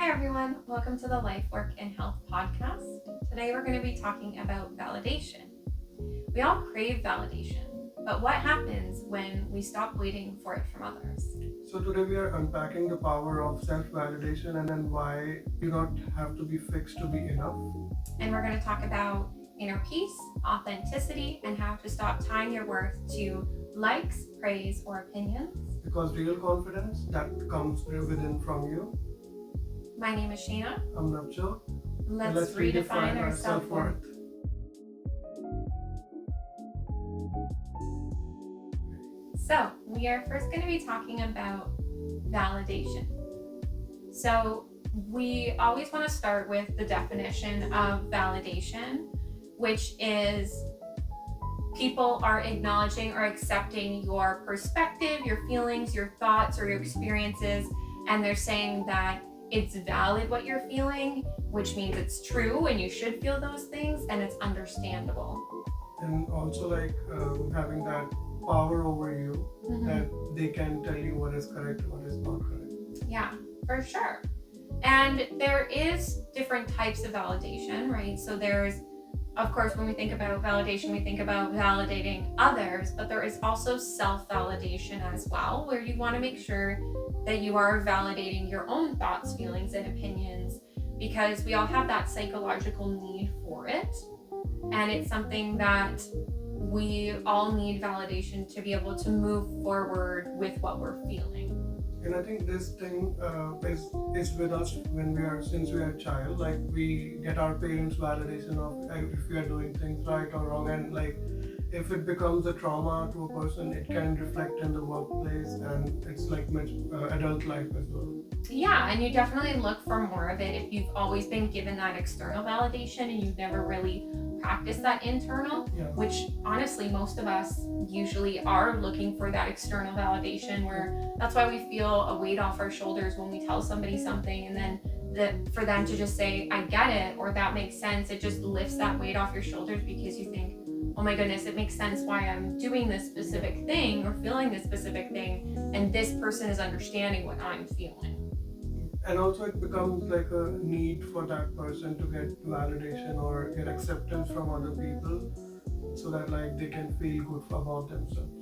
Hi everyone, welcome to the Life, Work, and Health podcast. Today we're going to be talking about validation. We all crave validation, but what happens when we stop waiting for it from others? So today we are unpacking the power of self-validation and then why you don't have to be fixed to be enough. And we're going to talk about inner peace, authenticity, and how to stop tying your worth to likes, praise, or opinions. Because real confidence that comes within from you. My name is Shayna. I'm Navjot. Let's redefine our self-worth. So, we are first going to be talking about validation. So, we always want to start with the definition of validation, which is people are acknowledging or accepting your perspective, your feelings, your thoughts, or your experiences, and they're saying that it's valid what you're feeling, which means it's true and you should feel those things, and it's understandable. And also having that power over you that they can tell you what is correct and what is not correct. Yeah, for sure. And there is different types of validation, right? So there's, of course, when we think about validation, we think about validating others, but there is also self-validation as well, where you want to make sure that you are validating your own thoughts, feelings, and opinions, because we all have that psychological need for it. And it's something that we all need validation to be able to move forward with what we're feeling. And I think this thing is with us since we are a child. Like we get our parents' validation of if we are doing things right or wrong, and like if it becomes a trauma to a person, it can reflect in the workplace, and it's like much adult life as well. Yeah, and you definitely look for more of it if you've always been given that external validation and you've never really practiced that internal, which honestly most of us usually are looking for that external validation, where that's why we feel a weight off our shoulders when we tell somebody something, and then for them to just say, I get it, or that makes sense, it just lifts that weight off your shoulders because you think, oh my goodness, it makes sense why I'm doing this specific thing or feeling this specific thing, and this person is understanding what I'm feeling. And also it becomes like a need for that person to get validation or get acceptance from other people so that like they can feel good about themselves.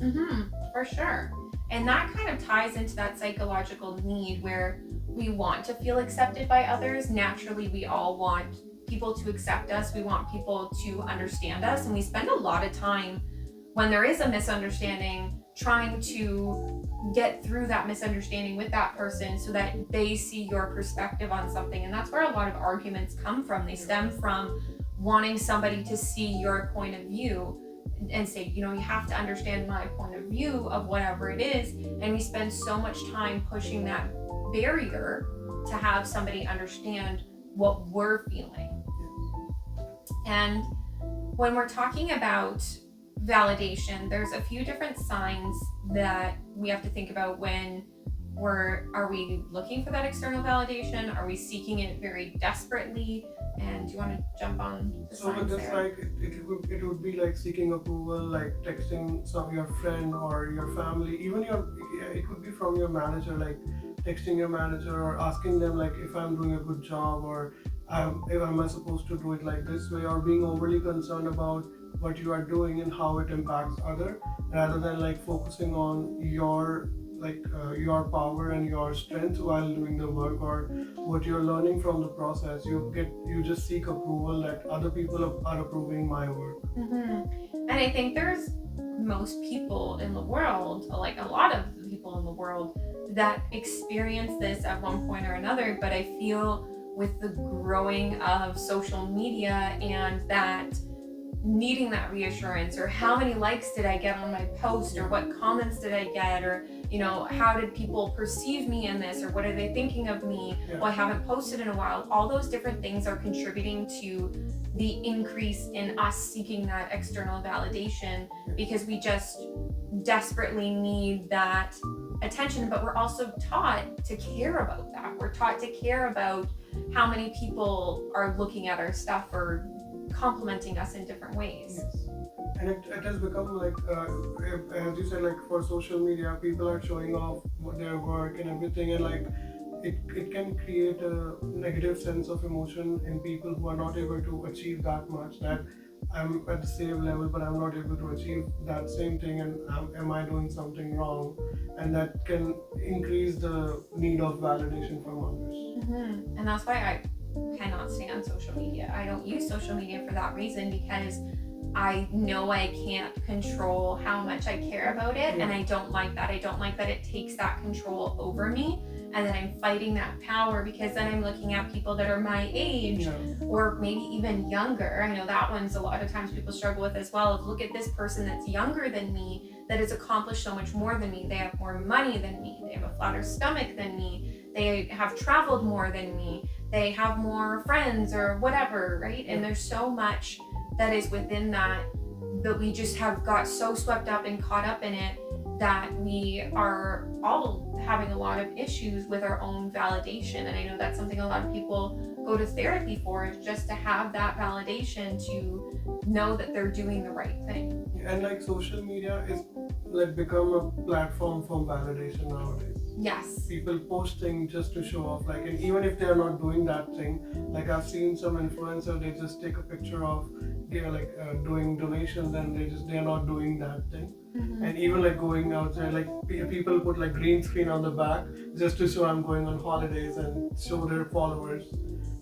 For sure. And that kind of ties into that psychological need where we want to feel accepted by others. Naturally, we all want people to accept us. We want people to understand us. And we spend a lot of time when there is a misunderstanding trying to get through that misunderstanding with that person so that they see your perspective on something. And that's where a lot of arguments come from. They stem from wanting somebody to see your point of view and say, you have to understand my point of view of whatever it is. And we spend so much time pushing that barrier to have somebody understand what we're feeling. And when we're talking about validation, there's a few different signs that we have to think about when are we looking for that external validation? Are we seeking it very desperately? And do you want to jump on the signs with this, there? like it would be like seeking approval, like texting your friend or your family, even it could be from your manager, like texting your manager or asking them like if I'm doing a good job, or if am I supposed to do it like this way, or being overly concerned about what you are doing and how it impacts other, rather than like focusing on your power and your strength while doing the work, or what you're learning from the process. You just seek approval that other people are approving my work. And I think there's most people in the world, like a lot of people in the world, that experience this at one point or another. But I feel with the growing of social media and that needing that reassurance, or how many likes did I get on my post, or what comments did I get, or how did people perceive me in this, or what are they thinking of me? Well, I haven't posted in a while. All those different things are contributing to the increase in us seeking that external validation, because we just desperately need that attention. But we're also taught to care about that. We're taught to care about how many people are looking at our stuff or complimenting us in different ways. Yes. And it has become like, as you said, like for social media, people are showing off their work and everything, and like it can create a negative sense of emotion in people who are not able to achieve that much, that I'm at the same level but I'm not able to achieve that same thing, and am I doing something wrong? And that can increase the need of validation from others. And that's why I cannot stand social media. I don't use social media for that reason, because I know I can't control how much I care about it, and I don't like that. I don't like that it takes that control over me, and then I'm fighting that power, because then I'm looking at people that are my age or maybe even younger. I know that one's a lot of times people struggle with as well. Look at this person that's younger than me, that has accomplished so much more than me. They have more money than me. They have a flatter stomach than me. They have traveled more than me. They have more friends or whatever, right? And there's so much that is within that we just have got so swept up and caught up in it, that we are all having a lot of issues with our own validation. And I know that's something a lot of people go to therapy for, is just to have that validation, to know that they're doing the right thing. And like social media is like become a platform for validation nowadays. Yes. People posting just to show off, like, and even if they're not doing that thing, like I've seen some influencer, they just take a picture of doing donations, and they're not doing that thing. And even like going outside, like people put like green screen on the back just to show I'm going on holidays and show their followers.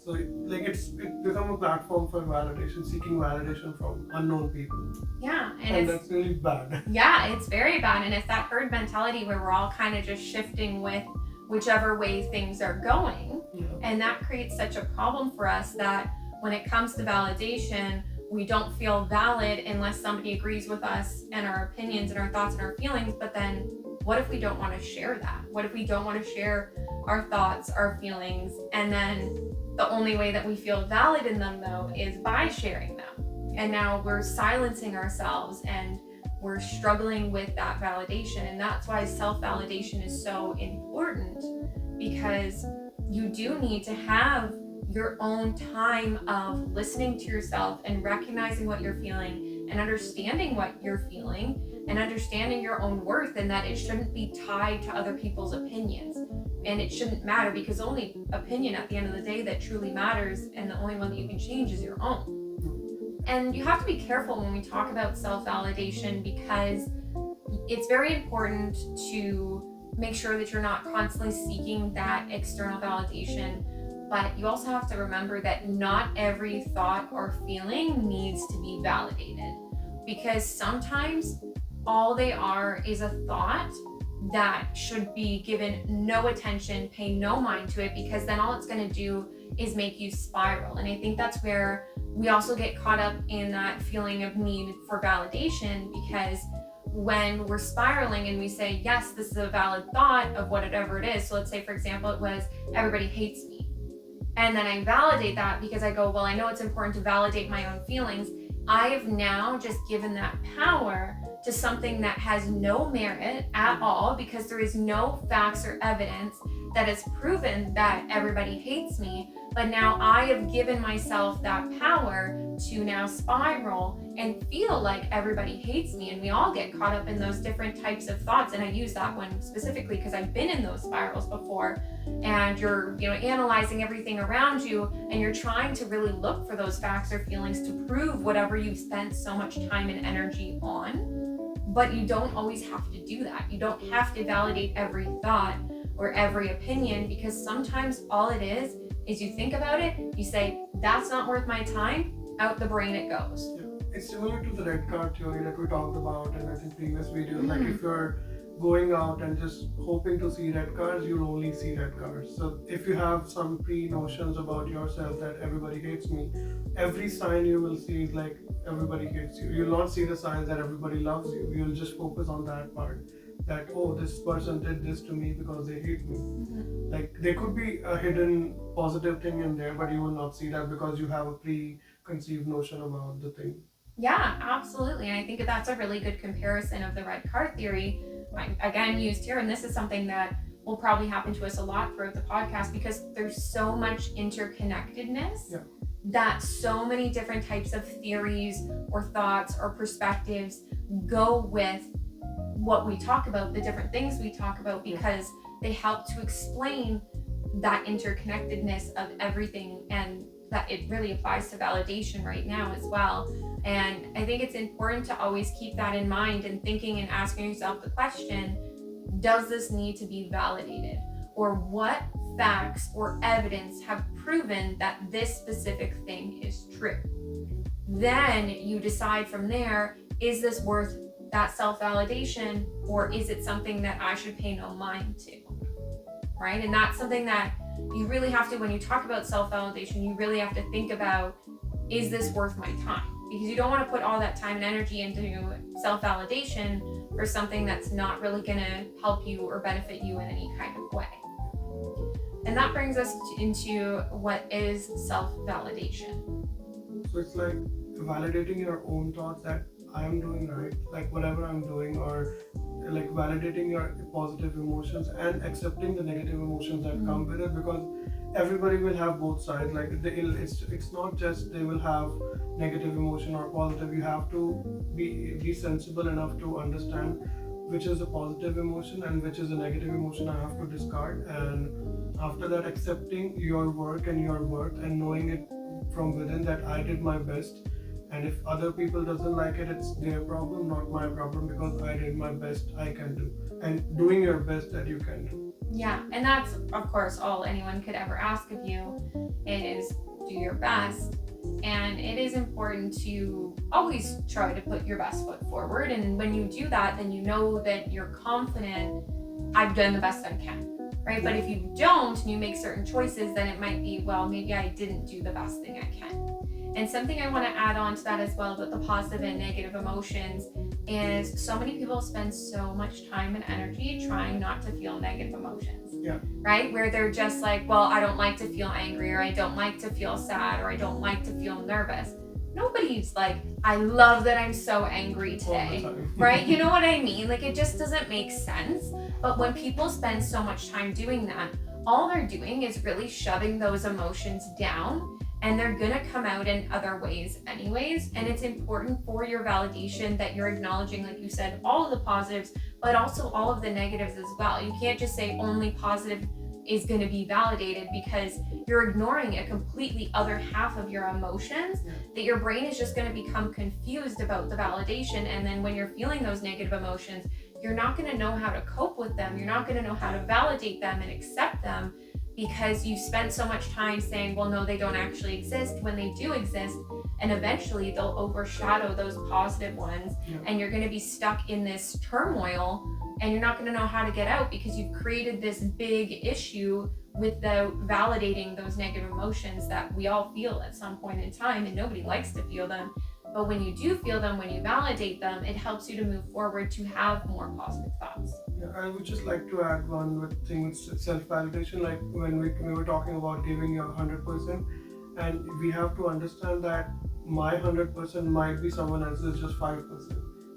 So like it's become a platform for validation, seeking validation from unknown people. Yeah, and that's really bad. Yeah, it's very bad, and it's that herd mentality where we're all kind of just shifting with whichever way things are going, and that creates such a problem for us, that when it comes to validation, we don't feel valid unless somebody agrees with us and our opinions and our thoughts and our feelings. But then what if we don't want to share that? What if we don't want to share our thoughts, our feelings, and then the only way that we feel valid in them, though, is by sharing them? And now we're silencing ourselves, and we're struggling with that validation. And that's why self-validation is so important, because you do need to have your own time of listening to yourself and recognizing what you're feeling and understanding what you're feeling and understanding your own worth, and that it shouldn't be tied to other people's opinions. And it shouldn't matter, because the only opinion at the end of the day that truly matters, and the only one that you can change, is your own. And you have to be careful when we talk about self-validation, because it's very important to make sure that you're not constantly seeking that external validation. But you also have to remember that not every thought or feeling needs to be validated, because sometimes all they are is a thought that should be given no attention, pay no mind to it, because then all it's going to do is make you spiral. And I think that's where we also get caught up in that feeling of need for validation, because when we're spiraling and we say, yes, this is a valid thought of whatever it is. So let's say, for example, it was, everybody hates me. And then I validate that because I go, well, I know it's important to validate my own feelings. I have now just given that power to something that has no merit at all, because there is no facts or evidence that has proven that everybody hates me. But now I have given myself that power to now spiral and feel like everybody hates me. And we all get caught up in those different types of thoughts. And I use that one specifically because I've been in those spirals before. And you're, analyzing everything around you, and you're trying to really look for those facts or feelings to prove whatever you've spent so much time and energy on. But you don't always have to do that. You don't have to validate every thought or every opinion, because sometimes all it is you think about it, you say, that's not worth my time, out the brain it goes. Yeah. It's similar to the red card theory that we talked about in, I think, previous videos. Like if you're going out and just hoping to see red cards, you'll only see red cards. So if you have some pre-notions about yourself that everybody hates me, every sign you will see is like everybody hates you. You'll not see the signs that everybody loves you. You'll just focus on that part, that, oh, this person did this to me because they hate me. Like there could be a hidden positive thing in there, but you will not see that because you have a preconceived notion about the thing. Yeah, absolutely. And I think that's a really good comparison of the red card theory, again, used here. And this is something that will probably happen to us a lot throughout the podcast, because there's so much interconnectedness that so many different types of theories or thoughts or perspectives go with what we talk about, the different things we talk about, because they help to explain that interconnectedness of everything, and that it really applies to validation right now as well. And I think it's important to always keep that in mind and thinking and asking yourself the question, does this need to be validated? Or what facts or evidence have proven that this specific thing is true? Then you decide from there, is this worth that self-validation, or is it something that I should pay no mind to? Right? And that's something that you really have to, when you talk about self-validation, you really have to think about, is this worth my time? Because you don't want to put all that time and energy into self-validation for something that's not really going to help you or benefit you in any kind of way. And that brings us into what is self-validation. So it's like validating your own thoughts that I am doing right, like whatever I'm doing, or like validating your positive emotions and accepting the negative emotions that come with it, because everybody will have both sides. Like it's not just they will have negative emotion or positive. You have to be sensible enough to understand which is a positive emotion and which is a negative emotion I have to discard. And after that, accepting your work and your worth and knowing it from within that I did my best. And if other people doesn't like it, it's their problem, not my problem, because I did my best I can do. And doing your best that you can do. Yeah, and that's, of course, all anyone could ever ask of you is do your best. And it is important to always try to put your best foot forward. And when you do that, then you know that you're confident, I've done the best I can, right? But if you don't and you make certain choices, then it might be, well, maybe I didn't do the best thing I can. And something I want to add on to that as well about the positive and negative emotions is so many people spend so much time and energy trying not to feel negative emotions. Yeah. Right? Where they're just like, well, I don't like to feel angry, or I don't like to feel sad, or I don't like to feel nervous. Nobody's like, I love that I'm so angry today. Right? You know what I mean? Like, it just doesn't make sense. But when people spend so much time doing that, all they're doing is really shoving those emotions down. And they're gonna come out in other ways anyways. And it's important for your validation that you're acknowledging, like you said, all of the positives, but also all of the negatives as well. You can't just say only positive is gonna be validated, because you're ignoring a completely other half of your emotions, that your brain is just gonna become confused about the validation. And then when you're feeling those negative emotions, you're not gonna know how to cope with them. You're not gonna know how to validate them and accept them, because you've spent so much time saying, well, no, they don't actually exist, when they do exist. And eventually they'll overshadow those positive ones. Yeah. And you're going to be stuck in this turmoil, and you're not going to know how to get out, because you've created this big issue without validating those negative emotions that we all feel at some point in time, and nobody likes to feel them. But when you do feel them, when you validate them, it helps you to move forward to have more positive thoughts. Yeah, I would just like to add one thing with self-validation. Like when we were talking about giving your 100%, and we have to understand that my 100% might be someone else's just 5%.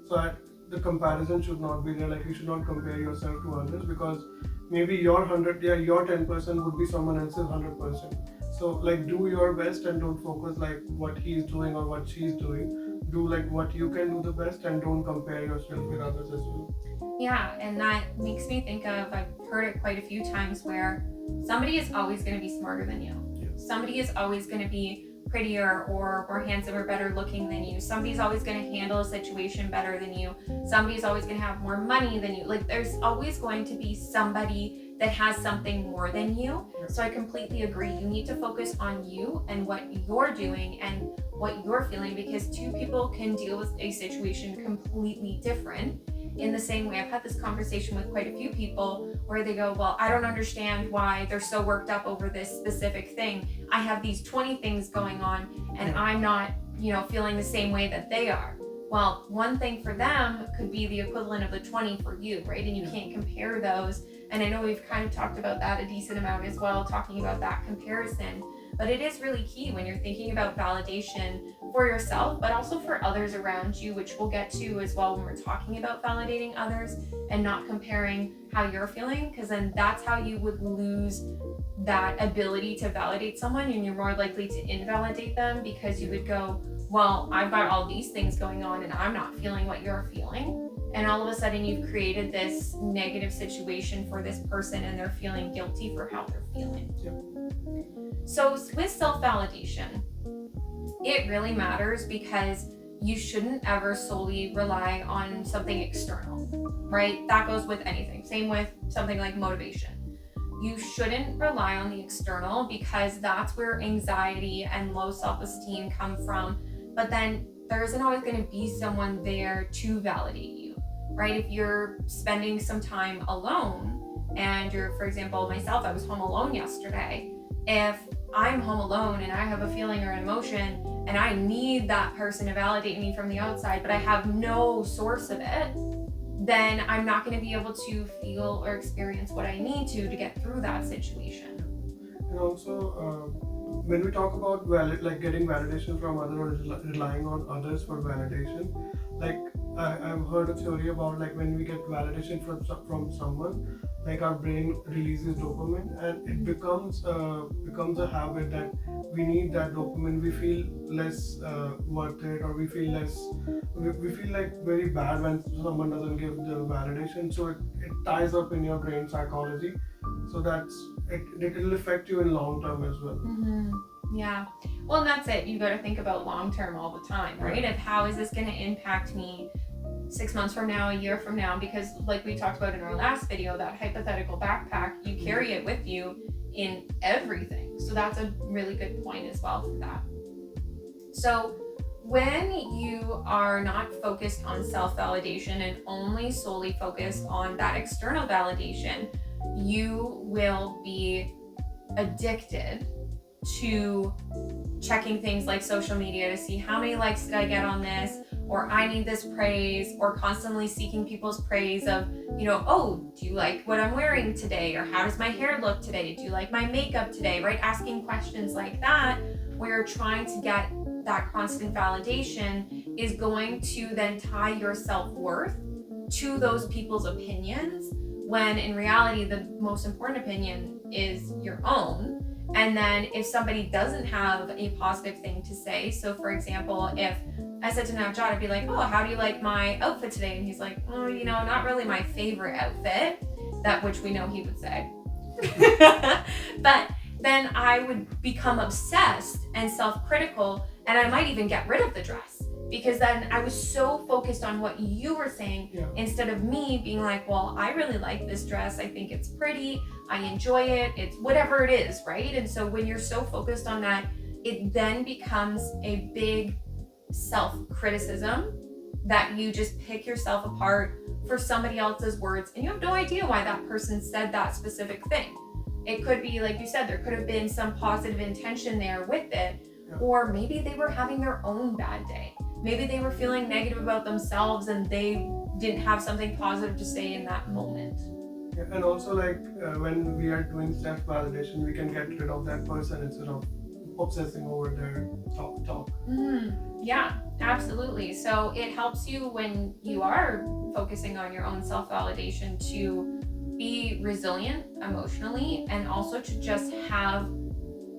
So the comparison should not be there. Like you should not compare yourself to others, because maybe your 10% would be someone else's 100%. So like do your best and don't focus like what he's doing or what she's doing. Do like what you can do the best, and don't compare yourself with others as well. Yeah, and that makes me think of, I've heard it quite a few times, where somebody is always going to be smarter than you. Yeah. Somebody is always going to be prettier or more handsome or better looking than you. Somebody's always going to handle a situation better than you. Somebody's always going to have more money than you. Like there's always going to be somebody that has something more than you. So I completely agree. You need to focus on you and what you're doing and what you're feeling, because two people can deal with a situation completely different. In the same way, I've had this conversation with quite a few people where they go, well, I don't understand why they're so worked up over this specific thing. I have these 20 things going on and I'm not, feeling the same way that they are. Well, one thing for them could be the equivalent of the 20 for you, right? And you can't compare those. And I know we've kind of talked about that a decent amount as well, talking about that comparison. But it is really key when you're thinking about validation for yourself, but also for others around you, which we'll get to as well when we're talking about validating others and not comparing how you're feeling, because then that's how you would lose that ability to validate someone, and you're more likely to invalidate them because you would go, well, I've got all these things going on and I'm not feeling what you're feeling. And all of a sudden you've created this negative situation for this person and they're feeling guilty for how they're feeling. So with self-validation, it really matters because you shouldn't ever solely rely on something external, right? That goes with anything. Same with something like motivation. You shouldn't rely on the external because that's where anxiety and low self-esteem come from. But then there isn't always going to be someone there to validate you, right? If you're spending some time alone and you're, for example, myself, I was home alone yesterday. If I'm home alone and I have a feeling or an emotion and I need that person to validate me from the outside, but I have no source of it, then I'm not going to be able to feel or experience what I need to get through that situation. And also, when we talk about getting validation from others or relying on others for validation, like I've heard a theory about like when we get validation from someone, like our brain releases dopamine and it becomes a habit that we need that dopamine. We feel less worth it, or we feel like very bad when someone doesn't give the validation. So it ties up in your brain psychology. So it'll affect you in long term as well. Mm-hmm. Yeah. Well, and that's it. You got to think about long term all the time, right? Of how is this going to impact me 6 months from now, a year from now? Because like we talked about in our last video, that hypothetical backpack, you carry it with you in everything. So that's a really good point as well for that. So when you are not focused on self-validation and only solely focused on that external validation, you will be addicted to checking things like social media to see how many likes did I get on this, or I need this praise, or constantly seeking people's praise of, oh, do you like what I'm wearing today? Or how does my hair look today? Do you like my makeup today? Right? Asking questions like that, where you're trying to get that constant validation, is going to then tie your self-worth to those people's opinions, when in reality, the most important opinion is your own. And then if somebody doesn't have a positive thing to say, so for example, if I said to Navjot, I'd be like, oh, how do you like my outfit today? And he's like, oh, not really my favorite outfit, that which we know he would say. But then I would become obsessed and self-critical, and I might even get rid of the dress, because then I was so focused on what you were saying, instead of me being like, well, I really like this dress. I think it's pretty. I enjoy it. It's whatever it is, right? And so when you're so focused on that, it then becomes a big self-criticism that you just pick yourself apart for somebody else's words, and you have no idea why that person said that specific thing. It could be, like you said, there could have been some positive intention there with it, or maybe they were having their own bad day. Maybe they were feeling negative about themselves and they didn't have something positive to say in that moment. And also, when we are doing self-validation, we can get rid of that person instead of obsessing over their talk. Yeah, absolutely. So it helps you when you are focusing on your own self-validation to be resilient emotionally, and also to just have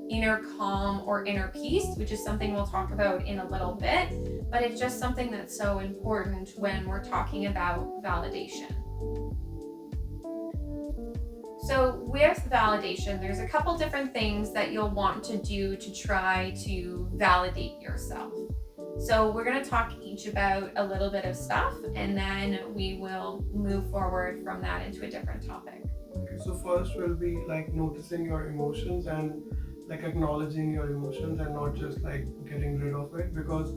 inner calm or inner peace, which is something we'll talk about in a little bit, but it's just something that's so important when we're talking about validation. So with validation, there's a couple different things that you'll want to do to try to validate yourself. So we're going to talk each about a little bit of stuff, and then we will move forward from that into a different topic. Okay, so first will be noticing your emotions and acknowledging your emotions, and not just getting rid of it, because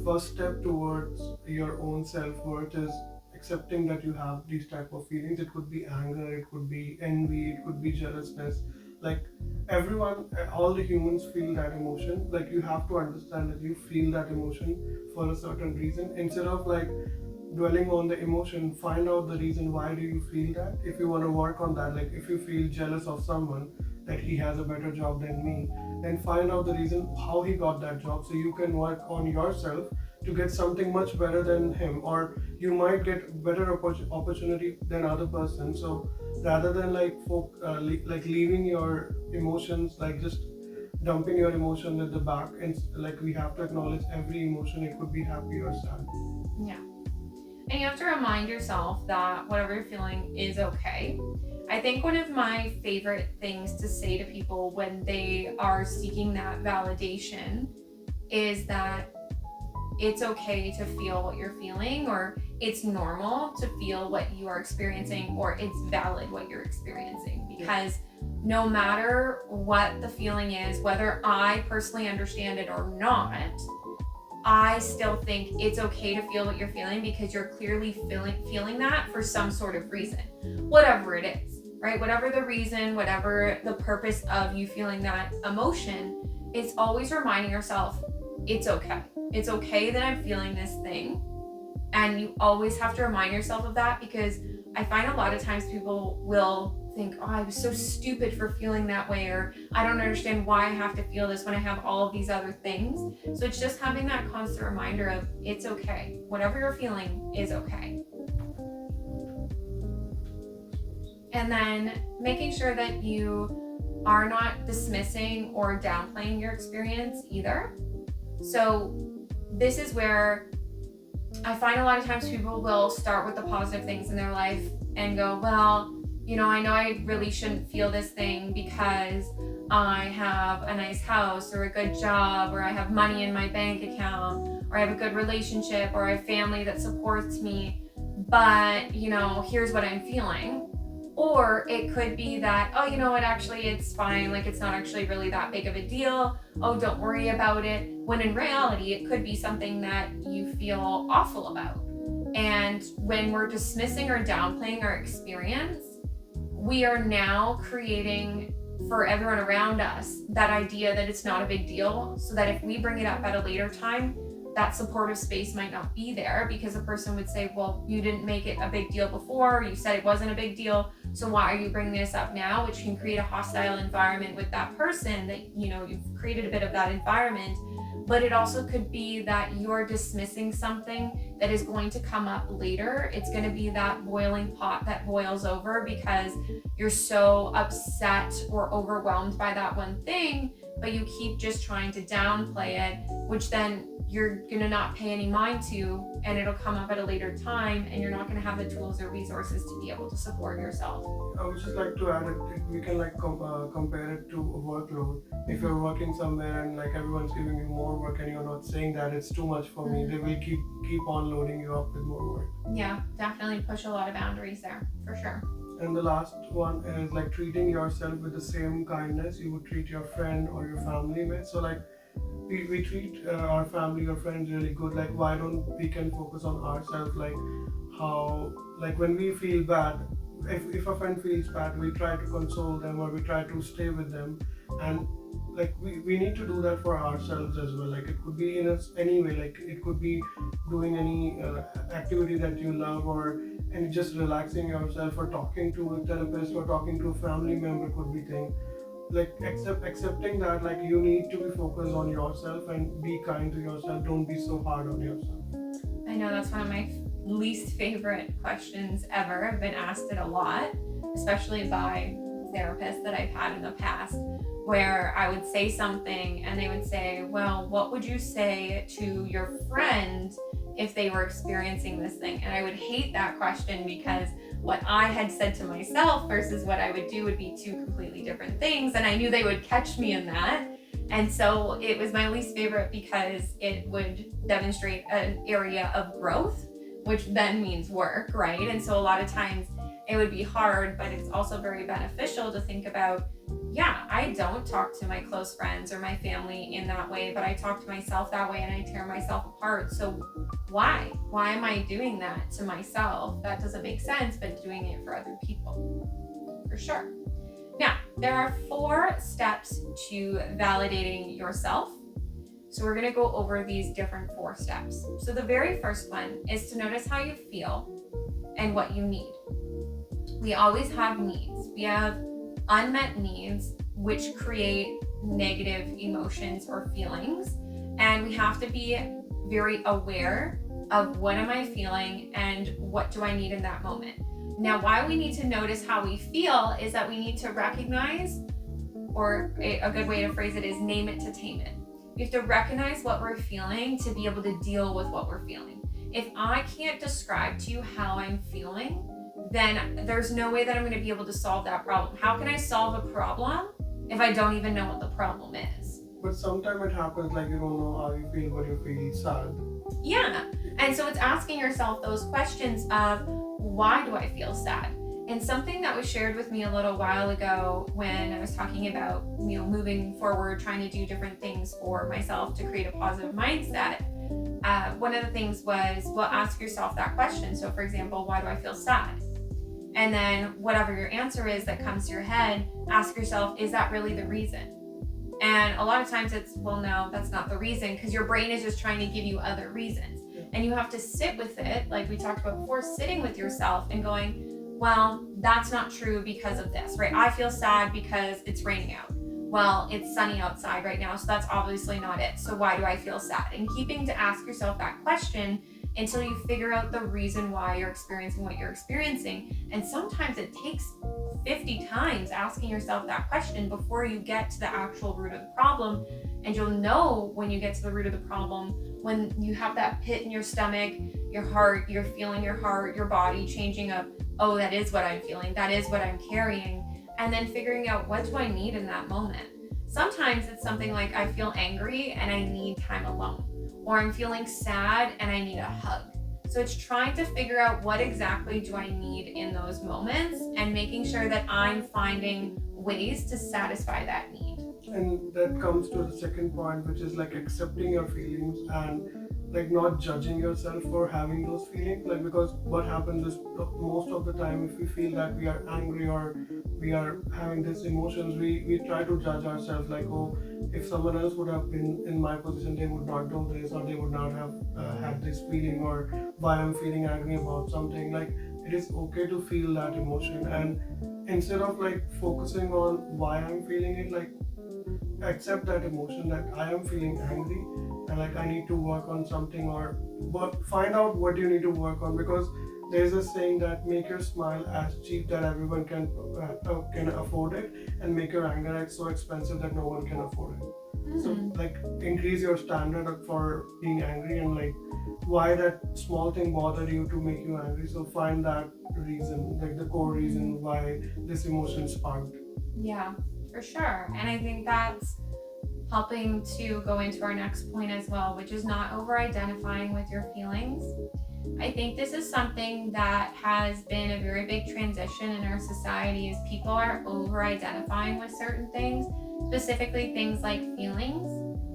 first step towards your own self-worth is accepting that you have these type of feelings. It could be anger, it could be envy, it could be jealousness. Everyone, all the humans feel that emotion. You have to understand that you feel that emotion for a certain reason. Instead of dwelling on the emotion, find out the reason why do you feel that. If you want to work on that, if you feel jealous of someone, that he has a better job than me, then find out the reason how he got that job, so you can work on yourself to get something much better than him, or you might get better opportunity than other person. So rather than like leaving your emotions, like just dumping your emotion at the back, and like we have to acknowledge every emotion, it could be happy or sad. Yeah. And you have to remind yourself that whatever you're feeling is okay. I think one of my favorite things to say to people when they are seeking that validation is that it's okay to feel what you're feeling, or it's normal to feel what you are experiencing, or it's valid what you're experiencing. Because no matter what the feeling is, whether I personally understand it or not, I still think it's okay to feel what you're feeling, because you're clearly feeling that for some sort of reason, whatever it is, right? Whatever the reason, whatever the purpose of you feeling that emotion, it's always reminding yourself it's okay. It's okay that I'm feeling this thing. And you always have to remind yourself of that, because I find a lot of times people will think, oh, I was so stupid for feeling that way, or I don't understand why I have to feel this when I have all of these other things. So it's just having that constant reminder of it's okay. Whatever you're feeling is okay. And then making sure that you are not dismissing or downplaying your experience either. So this is where I find a lot of times people will start with the positive things in their life and go, well, you know I really shouldn't feel this thing because I have a nice house or a good job, or I have money in my bank account, or I have a good relationship, or I have family that supports me, but here's what I'm feeling. Or it could be that, oh, you know what, actually it's fine, like it's not actually really that big of a deal, oh, don't worry about it, when in reality it could be something that you feel awful about. And when we're dismissing or downplaying our experience, we are now creating for everyone around us that idea that it's not a big deal, so that if we bring it up at a later time, that supportive space might not be there, because a person would say, well, you didn't make it a big deal before, you said it wasn't a big deal, so why are you bringing this up now? Which can create a hostile environment with that person, that you've created a bit of that environment. But it also could be that you're dismissing something that is going to come up later. It's going to be that boiling pot that boils over, because you're so upset or overwhelmed by that one thing, but you keep just trying to downplay it, which then you're going to not pay any mind to, and it'll come up at a later time, and you're not going to have the tools or resources to be able to support yourself. I would just like to add it, we can compare it to a workload. If you're working somewhere and like everyone's giving you more work, and you're not saying that it's too much for me, they will keep on loading you up with more work. Yeah, definitely push a lot of boundaries there, for sure. And the last one is like treating yourself with the same kindness you would treat your friend or your family with. So like we treat our family or friends really good. Like, why don't we can focus on ourselves? Like how, like when we feel bad, if a friend feels bad, we try to console them, or we try to stay with them. And like we need to do that for ourselves as well. Like it could be in any way, like it could be doing any activity that you love, or and just relaxing yourself, or talking to a therapist, or talking to a family member could be thing. Like accepting that like you need to be focused on yourself and be kind to yourself. Don't be so hard on yourself. I know that's one of my least favorite questions ever. I've been asked it a lot, especially by therapists that I've had in the past, where I would say something and they would say, well, what would you say to your friend if they were experiencing this thing? And I would hate that question, because what I had said to myself versus what I would do would be two completely different things, and I knew they would catch me in that. And so it was my least favorite, because it would demonstrate an area of growth, which then means work, right? And so a lot of times it would be hard, but it's also very beneficial to think about, yeah, I don't talk to my close friends or my family in that way, but I talk to myself that way, and I tear myself apart. So why am I doing that to myself? That doesn't make sense, but doing it for other people, for sure. Now, there are 4 steps to validating yourself. So we're going to go over these different 4 steps. So the very first one is to notice how you feel and what you need. We always have needs. We have unmet needs which create negative emotions or feelings. And we have to be very aware of what am I feeling and what do I need in that moment. Now, why we need to notice how we feel is that we need to recognize, or a good way to phrase it is name it to tame it. We have to recognize what we're feeling to be able to deal with what we're feeling. If I can't describe to you how I'm feeling, then there's no way that I'm going to be able to solve that problem. How can I solve a problem if I don't even know what the problem is? But sometimes it happens like you don't know how you feel when you feel sad. Yeah. And so it's asking yourself those questions of, why do I feel sad? And something that was shared with me a little while ago when I was talking about, moving forward, trying to do different things for myself to create a positive mindset. One of the things was, well, ask yourself that question. So for example, why do I feel sad? And then whatever your answer is that comes to your head, ask yourself, is that really the reason? And a lot of times it's, well, no, that's not the reason, because your brain is just trying to give you other reasons. And you have to sit with it, like we talked about before, sitting with yourself and going, well, that's not true because of this, right? I feel sad because it's raining out. Well, it's sunny outside right now, so that's obviously not it. So why do I feel sad? And keeping to ask yourself that question until you figure out the reason why you're experiencing what you're experiencing. And sometimes it takes 50 times asking yourself that question before you get to the actual root of the problem. And you'll know when you get to the root of the problem, when you have that pit in your stomach, your heart, you're feeling your heart, your body changing up. Oh, that is what I'm feeling. That is what I'm carrying. And then figuring out, what do I need in that moment? Sometimes it's something like, I feel angry and I need time alone. Or I'm feeling sad and I need a hug. So it's trying to figure out, what exactly do I need in those moments, and making sure that I'm finding ways to satisfy that need. And that comes to the second point, which is like accepting your feelings and like not judging yourself for having those feelings. Like, because what happens is most of the time, if we feel that we are angry or we are having these emotions, we try to judge ourselves, like, oh, if someone else would have been in my position, they would not do this, or they would not have had this feeling, or why I'm feeling angry about something. Like, it is okay to feel that emotion, and instead of like focusing on why I'm feeling it, like accept that emotion, that I am feeling angry and like I need to work on something, or find out what you need to work on. Because there's a saying that make your smile as cheap that everyone can afford it, and make your anger so expensive that no one can afford it. So like increase your standard for being angry, and like why that small thing bothered you to make you angry. So find that reason, like the core reason why this emotion sparked. Yeah, for sure. And I think that's helping to go into our next point as well, which is not over-identifying with your feelings. I think this is something that has been a very big transition in our society, as people are over-identifying with certain things, specifically things like feelings.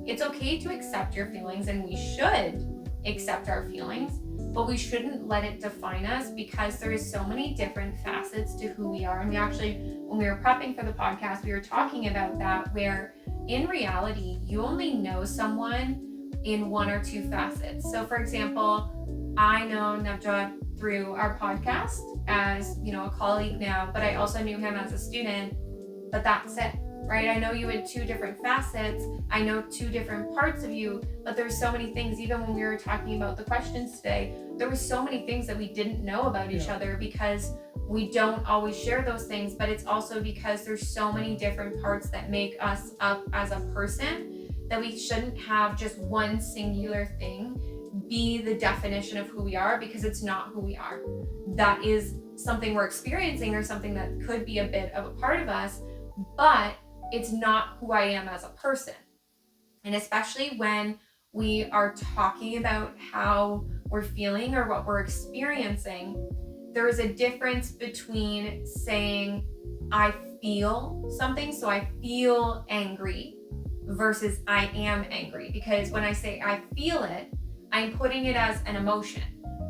It's okay to accept your feelings, and we should accept our feelings, but we shouldn't let it define us, because there is so many different facets to who we are. And we actually, when we were prepping for the podcast, we were talking about that, where in reality, you only know someone in one or two facets. So for example, I know Navjot through our podcast as, a colleague now, but I also knew him as a student, but that's it, right? I know you in two different facets. I know two different parts of you, but there's so many things. Even when we were talking about the questions today, there were so many things that we didn't know about each other, because we don't always share those things. But it's also because there's so many different parts that make us up as a person, that we shouldn't have just one singular thing be the definition of who we are, because it's not who we are. That is something we're experiencing, or something that could be a bit of a part of us, but it's not who I am as a person. And especially when we are talking about how we're feeling or what we're experiencing, there is a difference between saying, I feel something, so I feel angry, versus I am angry. Because when I say I feel it, I'm putting it as an emotion,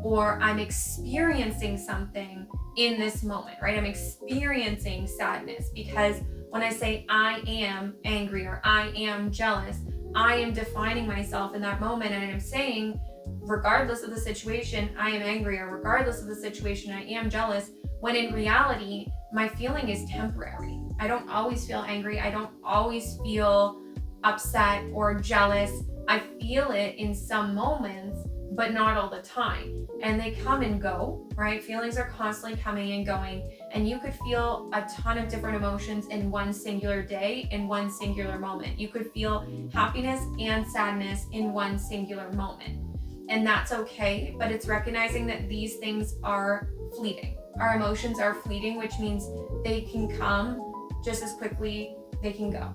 or I'm experiencing something in this moment, right? I'm experiencing sadness, because when I say I am angry or I am jealous, I am defining myself in that moment, and I'm saying, regardless of the situation, I am angry, or regardless of the situation, I am jealous, when in reality, my feeling is temporary. I don't always feel angry. I don't always feel upset or jealous. I feel it in some moments, but not all the time. And they come and go, right? Feelings are constantly coming and going. And you could feel a ton of different emotions in one singular day, in one singular moment. You could feel happiness and sadness in one singular moment. And that's okay, but it's recognizing that these things are fleeting. Our emotions are fleeting, which means they can come just as quickly they can go.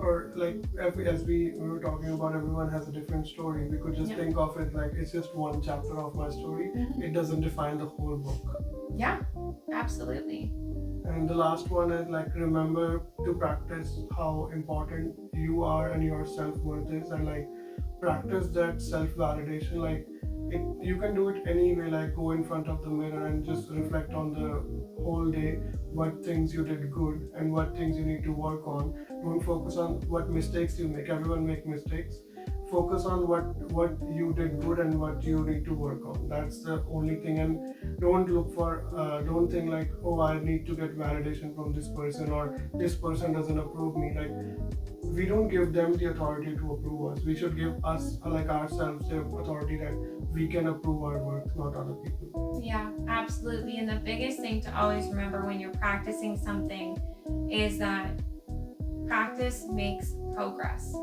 Or like as we were talking about, everyone has a different story. We could just Yeah. think of it like it's just one chapter of my story. Mhm. It doesn't define the whole book. Yeah, absolutely. And the last one is like remember to practice how important you are and your self-worth is, and like practice that self-validation. Like you can do it anyway, like go in front of the mirror and just reflect on the whole day, what things you did good and what things you need to work on. Don't focus on what mistakes you make. Everyone make mistakes. Focus on what you did good and what you need to work on. That's the only thing. And don't look for don't think like, oh, I need to get validation from this person, or this person doesn't approve me. Like we don't give them the authority to approve us. We should give us like ourselves the authority that we can approve our work, not other people. Yeah, absolutely. And the biggest thing to always remember when you're practicing something is that practice makes progress.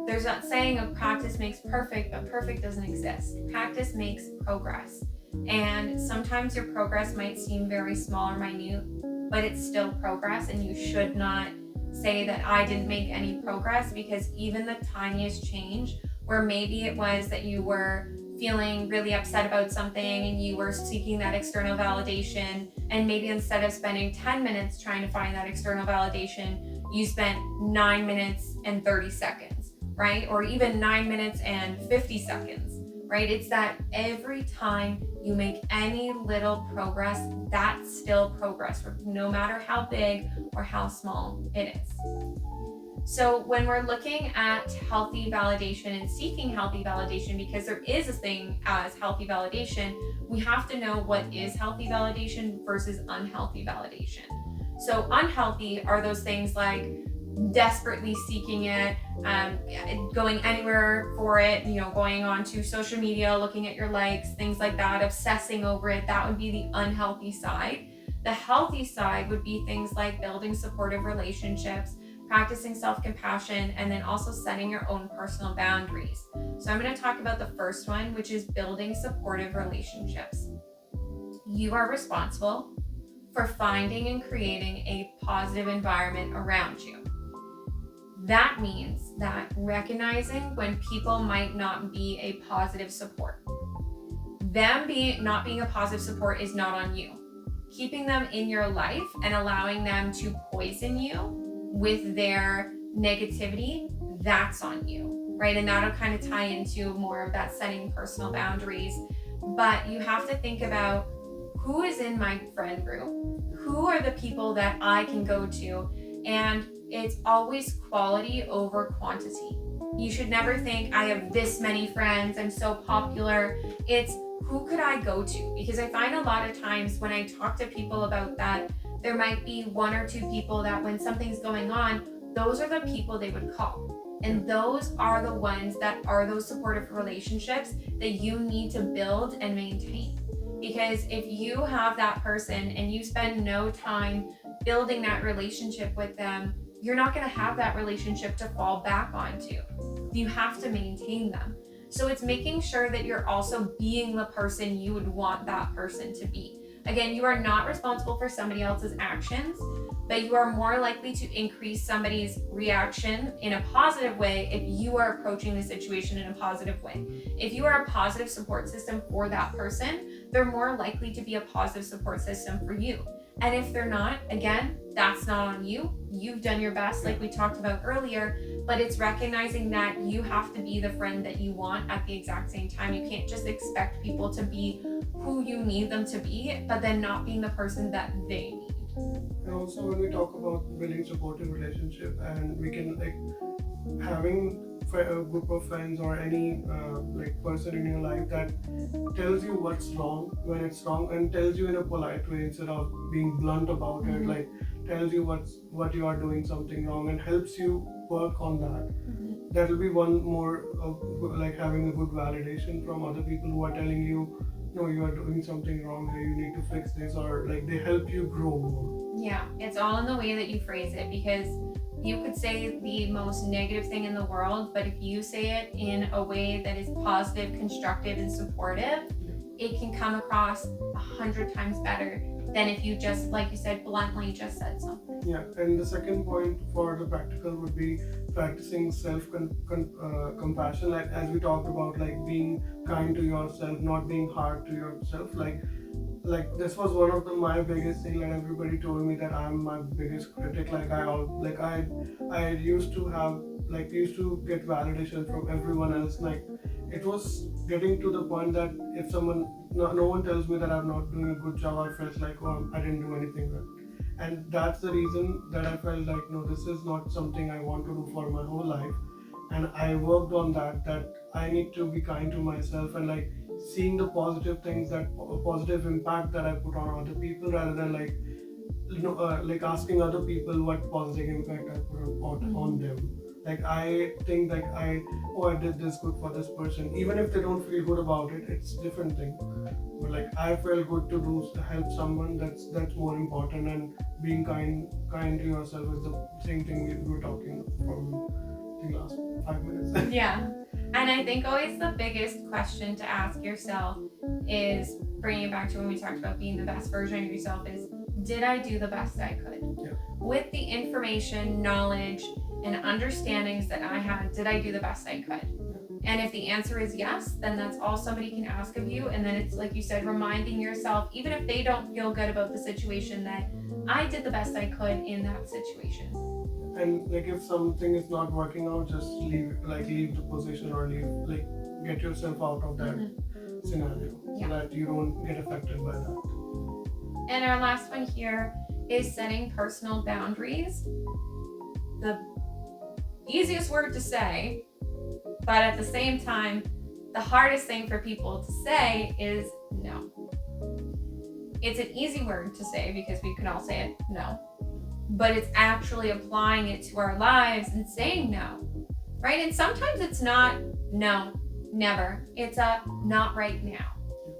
There's that saying of practice makes perfect, but perfect doesn't exist. Practice makes progress. And sometimes your progress might seem very small or minute, but it's still progress, and you should not say that I didn't make any progress, because even the tiniest change, where maybe it was that you were feeling really upset about something and you were seeking that external validation, and maybe instead of spending 10 minutes trying to find that external validation, you spent 9 minutes and 30 seconds, right? Or even 9 minutes and 50 seconds, right? It's that every time you make any little progress, that's still progress, no matter how big or how small it is. So when we're looking at healthy validation and seeking healthy validation, because there is a thing as healthy validation, we have to know what is healthy validation versus unhealthy validation. So unhealthy are those things like desperately seeking it, going anywhere for it, going on to social media, looking at your likes, things like that, obsessing over it. That would be the unhealthy side. The healthy side would be things like building supportive relationships, practicing self-compassion, and then also setting your own personal boundaries. So I'm going to talk about the first one, which is building supportive relationships. You are responsible for finding and creating a positive environment around you. That means that recognizing when people might not be a positive support. Them not being a positive support is not on you. Keeping them in your life and allowing them to poison you with their negativity, that's on you, right? And that'll kind of tie into more of that setting personal boundaries. But you have to think about who is in my friend group, who are the people that I can go to, and it's always quality over quantity. You should never think I have this many friends, I'm so popular. It's who could I go to? Because I find a lot of times when I talk to people about that, there might be one or two people that when something's going on, those are the people they would call. And those are the ones that are those supportive relationships that you need to build and maintain. Because if you have that person and you spend no time building that relationship with them, you're not going to have that relationship to fall back onto. You have to maintain them. So it's making sure that you're also being the person you would want that person to be. Again, you are not responsible for somebody else's actions, but you are more likely to increase somebody's reaction in a positive way if you are approaching the situation in a positive way. If you are a positive support system for that person, they're more likely to be a positive support system for you. And if they're not, again, that's not on you. You've done your best, like we talked about earlier, but it's recognizing that you have to be the friend that you want at the exact same time. You can't just expect people to be who you need them to be, but then not being the person that they need. And also when we talk about building supportive relationship, and we can like having a group of friends or any like person in your life that tells you what's wrong when it's wrong, and tells you in a polite way instead of being blunt about it, like tells you what you are doing something wrong and helps you work on that. Mhm. That will be one more of like having a good validation from other people who are telling you, no, you are doing something wrong here, you need to fix this, or like they help you grow more. Yeah, it's all in the way that you phrase it, because you could say the most negative thing in the world, but if you say it in a way that is positive, constructive, and supportive, it can come across 100 times better than if you just, like you said, bluntly just said something. Yeah, and the second point for the practical would be practicing compassion. Like as we talked about, like being kind to yourself, not being hard to yourself. Like this was one of my biggest thing. Like everybody told me that I'm my biggest critic. I used to have used to get validation from everyone else. Like it was getting to the point that if no one tells me that I'm not doing a good job, I felt like, oh, I didn't do anything right. And that's the reason that I felt like, no, this is not something I want to do for my whole life. And I worked on that I need to be kind to myself, and like seeing the positive things, that positive impact that I put on other people, rather than like asking other people what positive impact I put on them. Like I think like I did this good for this person, even if they don't feel good about it, it's different thing. But like I felt good to help someone. That's more important. And being kind to yourself is the same thing we were talking from the last 5 minutes. Yeah. And I think always the biggest question to ask yourself is, bringing it back to when we talked about being the best version of yourself, is, did I do the best I could? Yeah. With the information, knowledge, and understandings that I had, did I do the best I could? And if the answer is yes, then that's all somebody can ask of you. And then it's like you said, reminding yourself, even if they don't feel good about the situation, that I did the best I could in that situation. And like if something is not working out, just leave the position, or get yourself out of that scenario, so that you don't get affected by that. And our last one here is setting personal boundaries. The easiest word to say, but at the same time, the hardest thing for people to say is no. It's an easy word to say because we can all say it, no. But it's actually applying it to our lives and saying no, right? And sometimes it's not no, never. It's a not right now,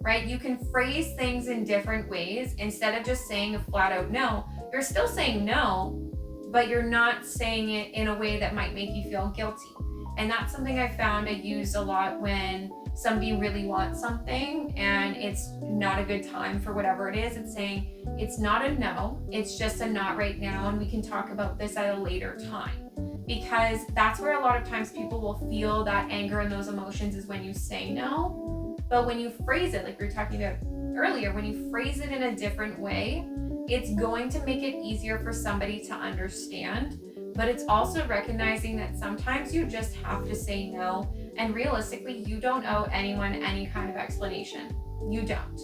right? You can phrase things in different ways. Instead of just saying a flat out no, you're still saying no, but you're not saying it in a way that might make you feel guilty. And that's something I found I use a lot when somebody really wants something and it's not a good time for whatever it is. It's saying it's not a no, it's just a not right now, and we can talk about this at a later time. Because that's where a lot of times people will feel that anger and those emotions, is when you say no. But when you phrase it, like we were talking about earlier, when you phrase it in a different way, it's going to make it easier for somebody to understand. But it's also recognizing that sometimes you just have to say no. And realistically, you don't owe anyone any kind of explanation. You don't.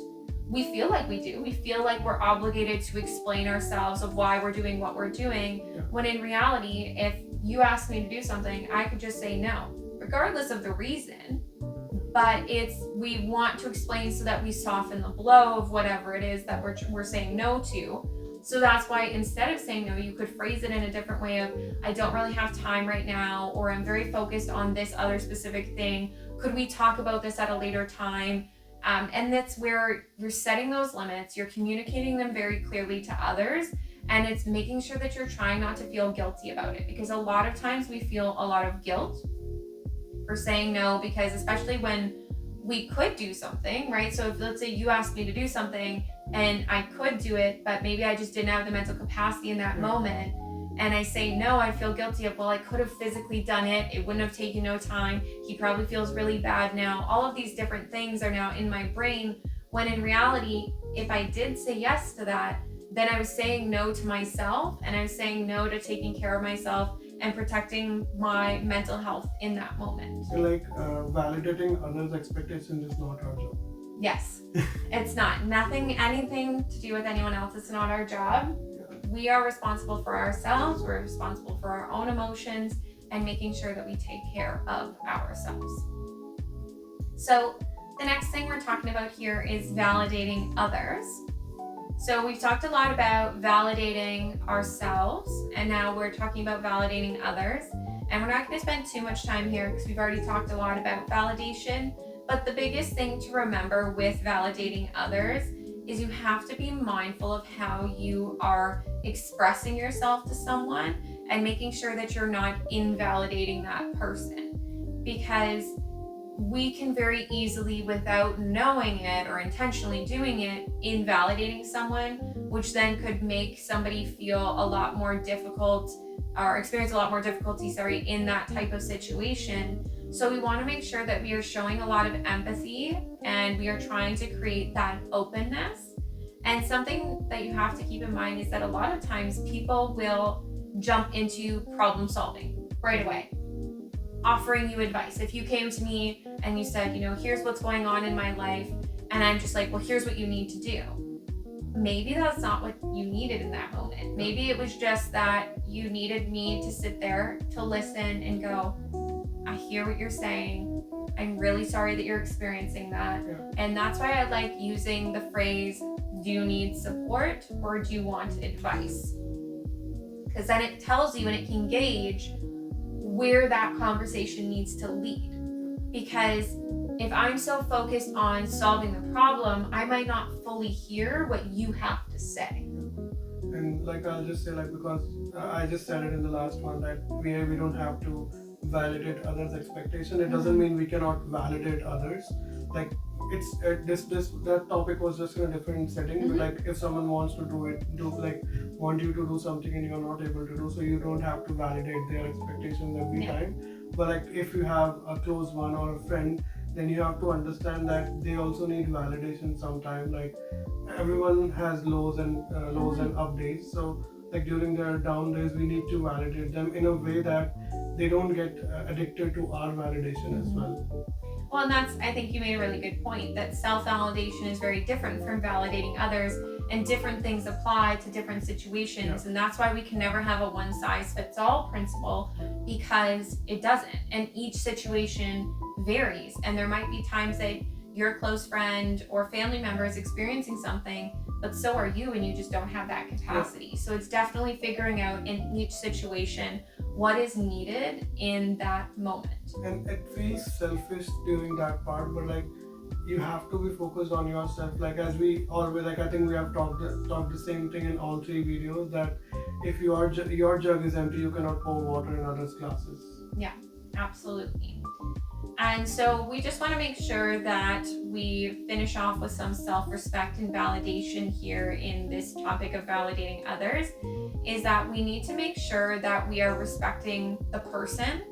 We feel like we do. We feel like we're obligated to explain ourselves of why we're doing what we're doing. When in reality, if you ask me to do something, I could just say no, regardless of the reason. But we want to explain so that we soften the blow of whatever it is that we're saying no to. So that's why instead of saying no, you could phrase it in a different way of, I don't really have time right now, or I'm very focused on this other specific thing. Could we talk about this at a later time? And that's where you're setting those limits, you're communicating them very clearly to others, and it's making sure that you're trying not to feel guilty about it. Because a lot of times we feel a lot of guilt for saying no, because especially when we could do something, right? So if, let's say you asked me to do something and I could do it, but maybe I just didn't have the mental capacity in that moment, and I say no, I feel guilty of, well, I could have physically done it. It wouldn't have taken no time. He probably feels really bad now. All of these different things are now in my brain, when in reality, if I did say yes to that, then I was saying no to myself, and I was saying no to taking care of myself and protecting my mental health in that moment. So validating others' expectations is not our job. Yes, it's not. Anything to do with anyone else. It's not our job. We are responsible for ourselves. We're responsible for our own emotions and making sure that we take care of ourselves. So the next thing we're talking about here is validating others. So we've talked a lot about validating ourselves, and now we're talking about validating others. And we're not going to spend too much time here because we've already talked a lot about validation. But the biggest thing to remember with validating others is you have to be mindful of how you are expressing yourself to someone and making sure that you're not invalidating that person. Because we can very easily, without knowing it or intentionally doing it, invalidating someone, which then could make somebody feel a lot more difficult or experience a lot more difficulty, in that type of situation. So we want to make sure that we are showing a lot of empathy and we are trying to create that openness. And something that you have to keep in mind is that a lot of times people will jump into problem solving right away, offering you advice. If you came to me and you said, here's what's going on in my life, and I'm just like, well, here's what you need to do. Maybe that's not what you needed in that moment. Maybe it was just that you needed me to sit there to listen and go, I hear what you're saying. I'm really sorry that you're experiencing that. Yeah. And that's why I like using the phrase, do you need support or do you want advice? Because then it tells you and it can gauge where that conversation needs to lead. Because if I'm so focused on solving the problem, I might not fully hear what you have to say. And I'll just say because I just said it in the last one that we don't have to validate others' expectation. It doesn't mean we cannot validate others. It's that topic was just in a different setting. But if someone wants to want you to do something and you're not able to do, so you don't have to validate their expectations every time. But if you have a close one or a friend, then you have to understand that they also need validation sometime. Everyone has lows and up days. So during their down days, we need to validate them in a way that they don't get addicted to our validation as well. Well, and I think you made a really good point that self-validation is very different from validating others, and different things apply to different situations. Yeah. And that's why we can never have a one-size-fits-all principle, because it doesn't. And each situation varies. And there might be times that your close friend or family member is experiencing something, but so are you, and you just don't have that capacity. Yeah. So it's definitely figuring out in each situation what is needed in that moment. And it feels selfish during that part, but you have to be focused on yourself. As we always I think we have talked the same thing in all three videos, that if your jug is empty, you cannot pour water in others' glasses. Yeah, absolutely. And so we just want to make sure that we finish off with some self-respect and validation here in this topic of validating others, is that we need to make sure that we are respecting the person,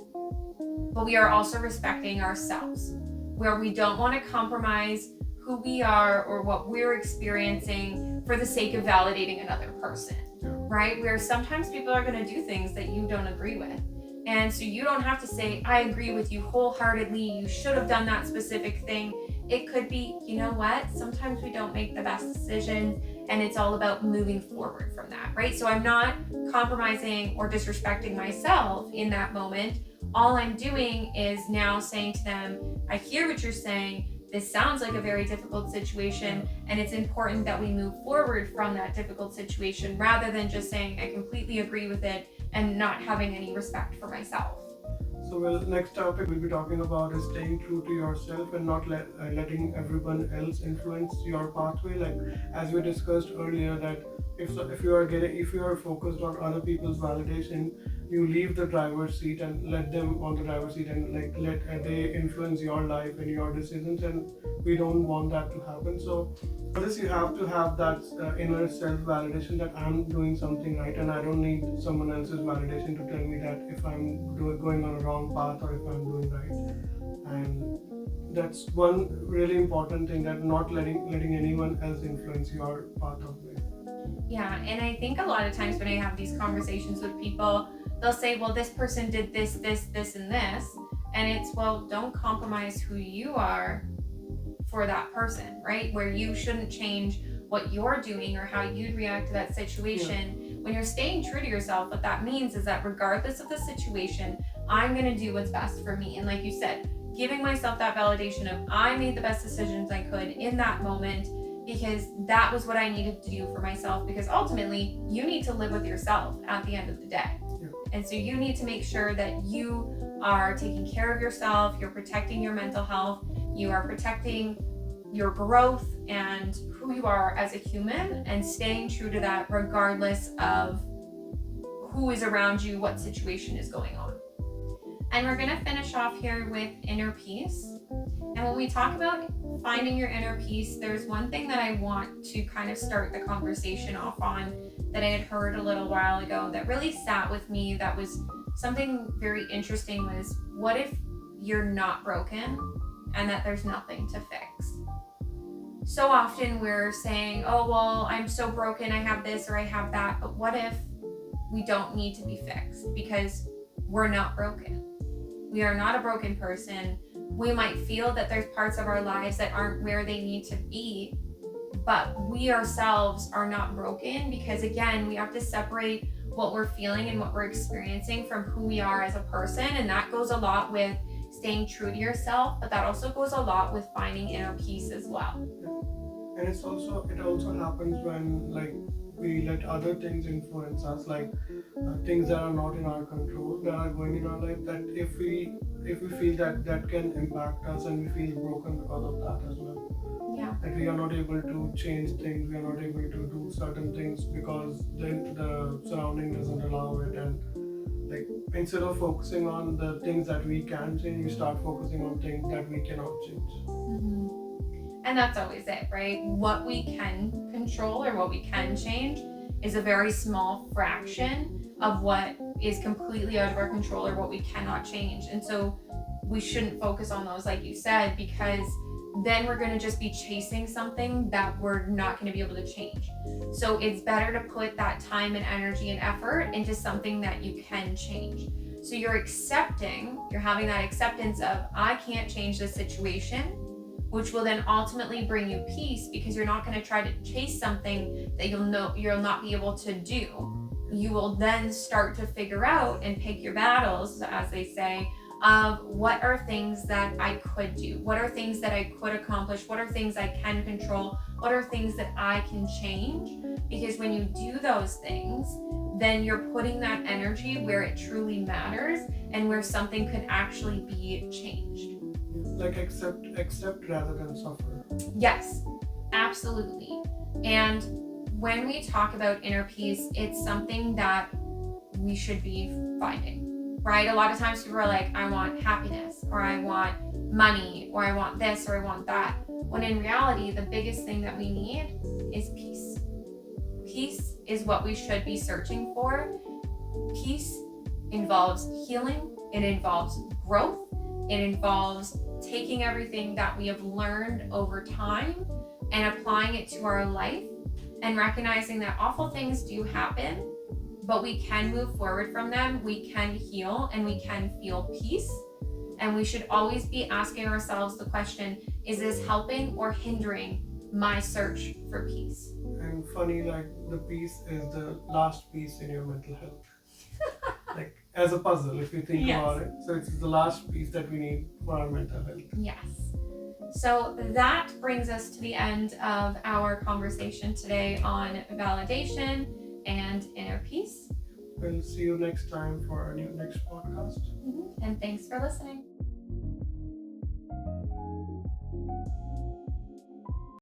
but we are also respecting ourselves, where we don't want to compromise who we are or what we're experiencing for the sake of validating another person, right? Where sometimes people are going to do things that you don't agree with. And so you don't have to say, I agree with you wholeheartedly, you should have done that specific thing. It could be, you know what, sometimes we don't make the best decisions, and it's all about moving forward from that, right? So I'm not compromising or disrespecting myself in that moment. All I'm doing is now saying to them, I hear what you're saying. This sounds like a very difficult situation, and it's important that we move forward from that difficult situation, rather than just saying I completely agree with it and not having any respect for myself. So next topic we'll be talking about is staying true to yourself and not letting everyone else influence your pathway. As we discussed earlier, that if you are focused on other people's validation, you leave the driver's seat and let them on the driver's seat, and let they influence your life and your decisions, and we don't want that to happen. So for this, you have to have that inner self-validation that I'm doing something right, and I don't need someone else's validation to tell me that if I'm going on a wrong path or if I'm doing right. And that's one really important thing, that not letting anyone else influence your path of life. Yeah, and I think a lot of times when I have these conversations with people, they'll say, well, this person did this, this, this, and this. And it's, well, don't compromise who you are for that person, right? Where you shouldn't change what you're doing or how you'd react to that situation. Yeah. When you're staying true to yourself, what that means is that regardless of the situation, I'm going to do what's best for me. And like you said, giving myself that validation of I made the best decisions I could in that moment, because that was what I needed to do for myself, because ultimately you need to live with yourself at the end of the day. Yeah. And so you need to make sure that you are taking care of yourself, you're protecting your mental health, you are protecting your growth and who you are as a human, and staying true to that regardless of who is around you, what situation is going on. And we're going to finish off here with inner peace. And when we talk about finding your inner peace, there's one thing that I want to kind of start the conversation off on that I had heard a little while ago that really sat with me, that was something very interesting, was what if you're not broken and that there's nothing to fix? So often we're saying, oh, well, I'm so broken, I have this or I have that. But what if we don't need to be fixed because we're not broken? We are not a broken person. We might feel that there's parts of our lives that aren't where they need to be, but we ourselves are not broken, because again, we have to separate what we're feeling and what we're experiencing from who we are as a person. And that goes a lot with staying true to yourself, but that also goes a lot with finding inner peace as well. And it also happens when like we let other things influence us, like things that are not in our control, that are going in our life, that if we feel that can impact us, and we feel broken because of that as well. Yeah. Like we are not able to change things, we are not able to do certain things because the surrounding doesn't allow it. And like instead of focusing on the things that we can change, we start focusing on things that we cannot change. Mm-hmm. And that's always it, right? What we can control or what we can change is a very small fraction of what is completely out of our control or what we cannot change. And so we shouldn't focus on those, like you said, because then we're going to just be chasing something that we're not going to be able to change. So it's better to put that time and energy and effort into something that you can change. So you're having that acceptance of, I can't change this situation, which will then ultimately bring you peace, because you're not going to try to chase something that you'll not be able to do. You will then start to figure out and pick your battles, as they say, of what are things that I could do, what are things that I could accomplish, what are things I can control, what are things that I can change. Because when you do those things, then you're putting that energy where it truly matters and where something could actually be changed. Like accept rather than suffer. Yes, absolutely. And when we talk about inner peace, it's something that we should be finding, right? A lot of times people are like, I want happiness, or I want money, or I want this, or I want that. When in reality, the biggest thing that we need is peace. Peace is what we should be searching for. Peace involves healing. It involves growth. It involves taking everything that we have learned over time and applying it to our life, and recognizing that awful things do happen, but we can move forward from them, we can heal, and we can feel peace. And we should always be asking ourselves the question, is this helping or hindering my search for peace? And funny, like the peace is the last piece in your mental health. Like as a puzzle, if you think about it. So it's the last piece that we need for our mental health. Yes. So that brings us to the end of our conversation today on validation and inner peace. We'll see you next time for our next podcast. And thanks for listening.